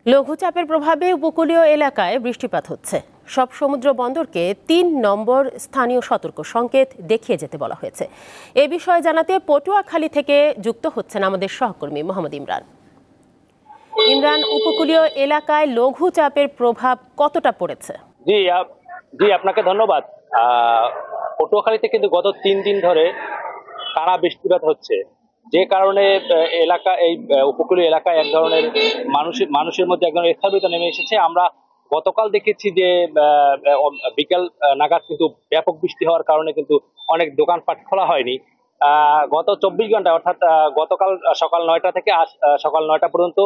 লঘুচাপের প্রভাবে উপকূলীয় এলাকায় বৃষ্টিপাত হচ্ছে। সব সমুদ্র বন্দরকে ৩ নম্বর স্থানীয় সতর্ক সংকেত দেখিয়ে যেতে বলা হয়েছে। এ বিষয়ে জানাতে পটুয়াখালী থেকে যুক্ত হচ্ছেন আমাদের সহকর্মী মোহাম্মদ ইমরান। ইমরান, উপকূলীয় এলাকায় লঘুচাপের প্রভাব কতটা পড়েছে? জি আপনাকে ধন্যবাদ। পটুয়াখালীতে কিন্তু গত ৩ দিন ধরে টানা বৃষ্টিপাত হচ্ছে, যে কারণে এই উপকূলীয় এলাকায় এক ধরনের মানুষের মধ্যে এক ধরনের স্থবিরতা নেমে এসেছে। আমরা গতকাল দেখেছি যে বিকেল নাগাদ কিন্তু ব্যাপক বৃষ্টি হওয়ার কারণে কিন্তু অনেক দোকানপাট খোলা হয়নি। গত ২৪ ঘন্টা অর্থাৎ গতকাল সকাল ৯টা থেকে আজ সকাল ৯টা পর্যন্ত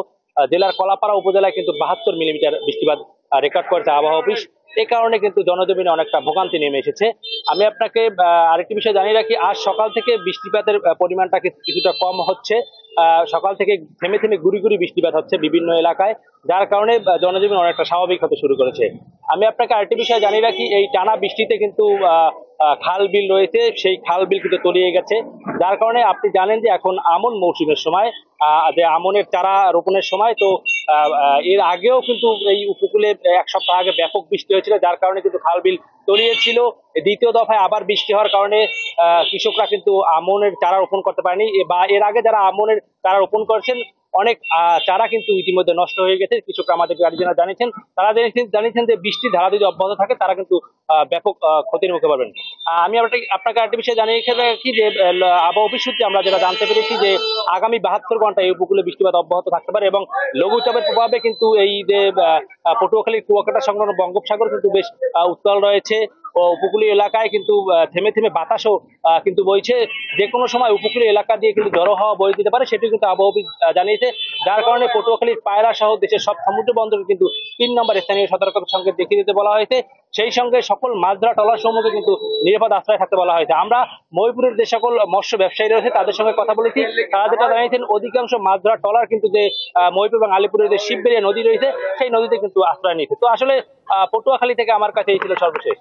জেলার কলাপাড়া উপজেলায় কিন্তু ৭২ মিলিমিটার বৃষ্টিপাত রেকর্ড করেছে আবহাওয়া অফিস। এই কারণে কিন্তু জনজীবনে অনেকটা ভোগান্তি নেমে এসেছে। আমি আপনাকে আরেকটি বিষয় জানিয়ে রাখি, আজ সকাল থেকে বৃষ্টিপাতের পরিমাণটা কিছুটা কম হচ্ছে। সকাল থেকে থেমে থেমে গুড়ি গুড়ি বৃষ্টিপাত হচ্ছে বিভিন্ন এলাকায়, যার কারণে জনজীবন অনেকটা স্বাভাবিক হতে শুরু করেছে। আমি আপনাকে আরেকটি বিষয় জানিয়ে রাখি, এই টানা বৃষ্টিতে কিন্তু খাল বিল রয়েছে, সেই খাল বিল কিন্তু তলিয়ে গেছে, যার কারণে আপনি জানেন যে এখন আমন মৌসুমের সময়, যে আমনের চারা রোপণের সময়। তো এর আগেও কিন্তু এই উপকূলে ১ সপ্তাহ আগে ব্যাপক বৃষ্টি হয়েছিল, যার কারণে কিন্তু খাল বিল তলিয়েছিল। দ্বিতীয় দফায় আবার বৃষ্টি হওয়ার কারণে কৃষকরা কিন্তু আমনের চারা রোপণ করতে পারেনি, বা এর আগে যারা আমনের চারা রোপণ করেছেন অনেক চারা কিন্তু ইতিমধ্যে নষ্ট হয়ে গেছে। কৃষকরা আমাদের গার্জিয়ানরা জানিয়েছেন, তারা জানিয়েছেন যে বৃষ্টির ধারা যদি অব্যাহত থাকে তারা কিন্তু ব্যাপক ক্ষতির মুখে পড়বেন। আমি আপনাকে আরেকটি বিষয় জানিয়ে রাখি যে আবহাওয়া অফিস সূত্রে আমরা যেটা জানতে পেরেছি যে আগামী ৭২ ঘন্টায় এই উপকূলে বৃষ্টিপাত অব্যাহত থাকতে পারে, এবং লঘুচাপের প্রভাবে কিন্তু এই যে পটুয়াখালীর কুয়াকাটা সংলগ্ন বঙ্গোপসাগর কিন্তু বেশ উত্তাল রয়েছে। ও উপকূলীয় এলাকায় কিন্তু থেমে থেমে বাতাসও কিন্তু বইছে। যে কোনো সময় উপকূলীয় এলাকা দিয়ে কিন্তু ঝড়ো হাওয়া বয়ে দিতে পারে, সেটি কিন্তু আবহাওয়া অফিস জানিয়েছে। যার কারণে পটুয়াখালীর পায়রা সহ দেশের সব সমুদ্র বন্দরকে কিন্তু ৩ নম্বর স্থানীয় সতর্কতা সংকেত দেখিয়ে দিতে বলা হয়েছে। সেই সঙ্গে সকল মাছ ধরা ট্রলার সমূহকে কিন্তু নিরাপদ আশ্রয় থাকতে বলা হয়েছে। আমরা মহিপুরের যে সকল মৎস্য ব্যবসায়ী রয়েছে তাদের সঙ্গে কথা বলেছি, তারা যেটা জানিয়েছেন অধিকাংশ মাছ ধরা ট্রলার কিন্তু যে মহিপুর এবং আলিপুরের যে শিববেড়িয়া নদী রয়েছে সেই নদীতে কিন্তু আশ্রয় নিয়েছে। তো আসলে পটুয়াখালী থেকে আমার কাছে এই ছিল সর্বশেষ।